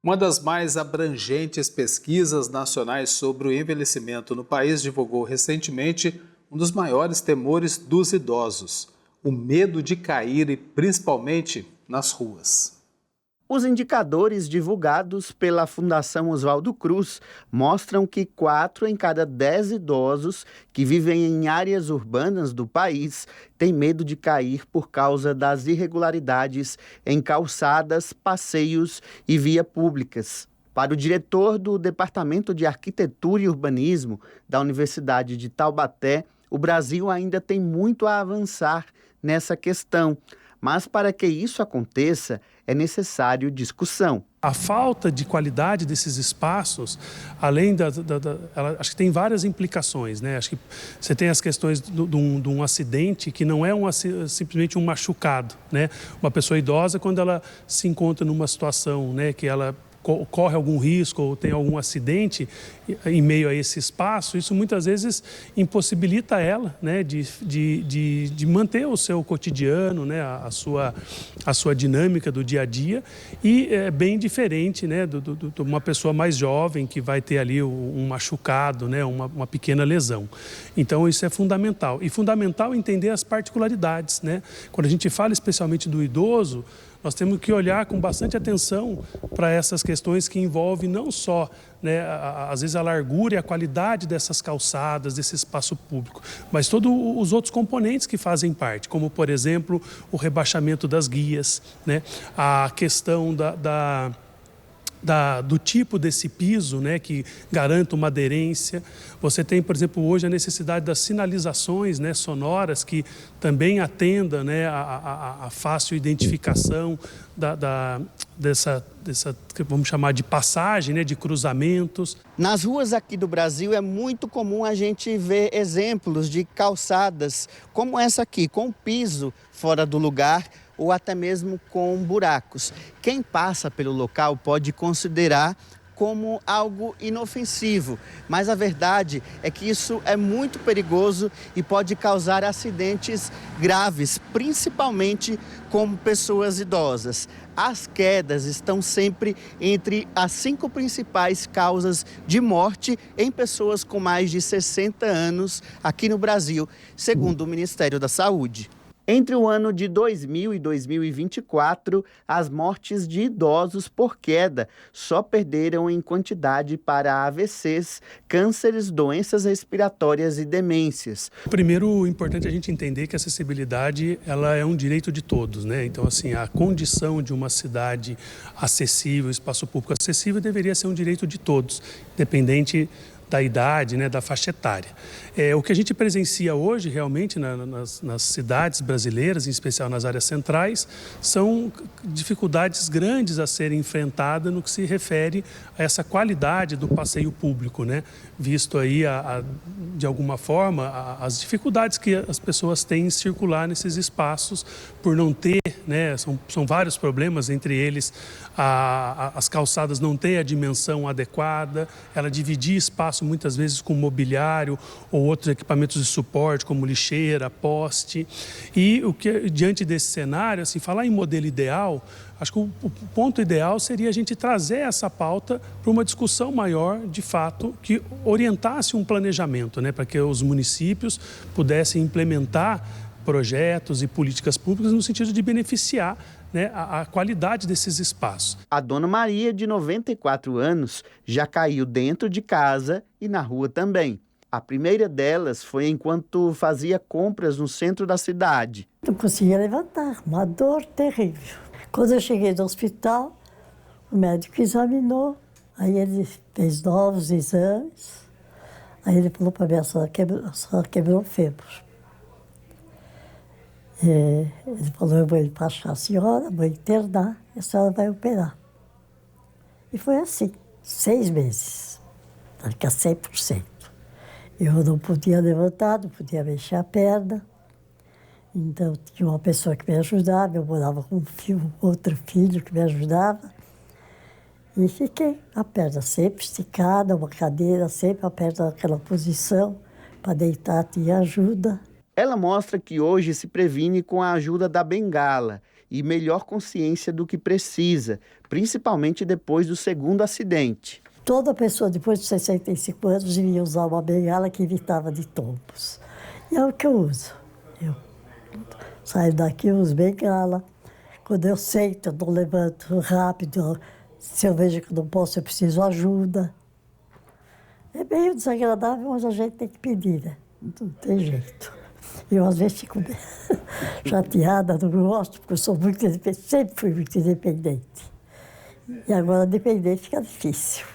Uma das mais abrangentes pesquisas nacionais sobre o envelhecimento no país divulgou recentemente um dos maiores temores dos idosos: o medo de cair e principalmente nas ruas. Os indicadores divulgados pela Fundação Oswaldo Cruz mostram que 4 em cada 10 idosos que vivem em áreas urbanas do país têm medo de cair por causa das irregularidades em calçadas, passeios e vias públicas. Para o diretor do Departamento de Arquitetura e Urbanismo da Universidade de Taubaté, o Brasil ainda tem muito a avançar nessa questão. Mas para que isso aconteça, é necessário discussão. A falta de qualidade desses espaços, além acho que tem várias implicações, né? Acho que você tem as questões de um acidente que não é simplesmente um machucado, né? Uma pessoa idosa, quando ela se encontra numa situação, né, que ela corre algum risco ou tem algum acidente em meio a esse espaço, isso muitas vezes impossibilita ela, né, de manter o seu cotidiano, né, a sua dinâmica do dia a dia, e é bem diferente, né, de uma pessoa mais jovem que vai ter ali um machucado, né, uma pequena lesão. Então isso é fundamental. E fundamental entender as particularidades, né? Quando a gente fala especialmente do idoso, nós temos que olhar com bastante atenção para essas questões que envolvem não só, né, às vezes a largura e a qualidade dessas calçadas, desse espaço público, mas todos os outros componentes que fazem parte, como, por exemplo, o rebaixamento das guias, né, a questão do tipo desse piso, né, que garanta uma aderência. Você tem, por exemplo, hoje a necessidade das sinalizações, né, sonoras que também atendam, né, a fácil identificação dessa, que vamos chamar de passagem, né, de cruzamentos. Nas ruas aqui do Brasil é muito comum a gente ver exemplos de calçadas como essa aqui, com piso fora do lugar, ou até mesmo com buracos. Quem passa pelo local pode considerar como algo inofensivo, mas a verdade é que isso é muito perigoso e pode causar acidentes graves, principalmente com pessoas idosas. As quedas estão sempre entre as 5 principais causas de morte em pessoas com mais de 60 anos aqui no Brasil, segundo o Ministério da Saúde. Entre o ano de 2000 e 2024, as mortes de idosos por queda só perderam em quantidade para AVCs, cânceres, doenças respiratórias e demências. Primeiro, o importante é a gente entender que a acessibilidade ela é um direito de todos, né? Então, assim, a condição de uma cidade acessível, espaço público acessível, deveria ser um direito de todos, independente da idade, né, da faixa etária. O que a gente presencia hoje, realmente, nas cidades brasileiras, em especial nas áreas centrais, são dificuldades grandes a serem enfrentadas no que se refere a essa qualidade do passeio público, né? Visto aí, de alguma forma, as dificuldades que as pessoas têm em circular nesses espaços por não ter, né, são vários problemas, entre eles as calçadas não têm a dimensão adequada, ela dividir espaço muitas vezes com mobiliário ou outros equipamentos de suporte, como lixeira, poste. E diante desse cenário, assim, falar em modelo ideal, acho que o ponto ideal seria a gente trazer essa pauta para uma discussão maior, de fato, que orientasse um planejamento, né, para que os municípios pudessem implementar projetos e políticas públicas no sentido de beneficiar, né, a qualidade desses espaços. A dona Maria, de 94 anos, já caiu dentro de casa e na rua também. A primeira delas foi enquanto fazia compras no centro da cidade. Não conseguia levantar, uma dor terrível. Quando eu cheguei no hospital, o médico examinou, aí ele fez novos exames, aí ele falou para mim, a senhora quebrou o fêmur. Ele falou, eu vou despachar a senhora, vou internar e a senhora vai operar. E foi assim, 6 meses, para ficar 100%. Eu não podia levantar, não podia mexer a perna. Então tinha uma pessoa que me ajudava, eu morava com outro filho que me ajudava. E fiquei a perna sempre esticada, uma cadeira sempre a perna naquela posição, para deitar tinha ajuda. Ela mostra que hoje se previne com a ajuda da bengala e melhor consciência do que precisa, principalmente depois do segundo acidente. Toda pessoa depois de 65 anos devia usar uma bengala que evitava de tombos. E é o que eu uso. Eu saio daqui, uso bengala. Quando eu sento, eu não levanto rápido. Se eu vejo que não posso, eu preciso ajuda. É meio desagradável, mas a gente tem que pedir, né? Não tem jeito. Eu, às vezes, fico chateada, não gosto, porque eu sou muito independente, sempre fui muito independente. E agora, dependente fica difícil.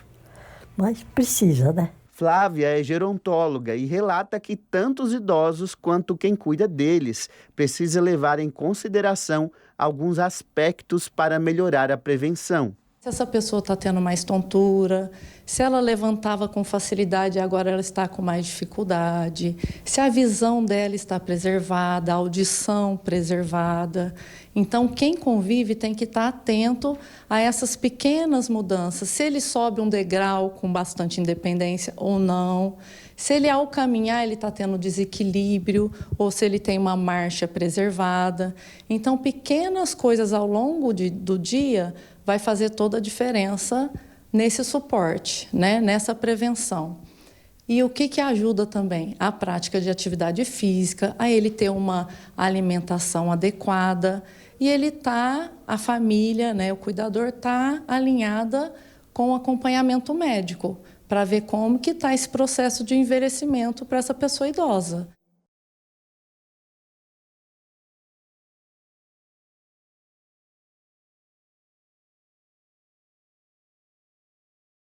Mas precisa, né? Flávia é gerontóloga e relata que tanto os idosos quanto quem cuida deles precisa levar em consideração alguns aspectos para melhorar a prevenção. Se essa pessoa está tendo mais tontura, se ela levantava com facilidade e agora ela está com mais dificuldade, se a visão dela está preservada, a audição preservada. Então, quem convive tem que estar atento a essas pequenas mudanças. Se ele sobe um degrau com bastante independência ou não, se ele, ao caminhar, ele está tendo desequilíbrio ou se ele tem uma marcha preservada. Então, pequenas coisas ao longo do dia vai fazer toda a diferença nesse suporte, né? Nessa prevenção. E o que ajuda também? A prática de atividade física, a ele ter uma alimentação adequada e ele a família, né, o cuidador está alinhada com o acompanhamento médico para ver como que está esse processo de envelhecimento para essa pessoa idosa.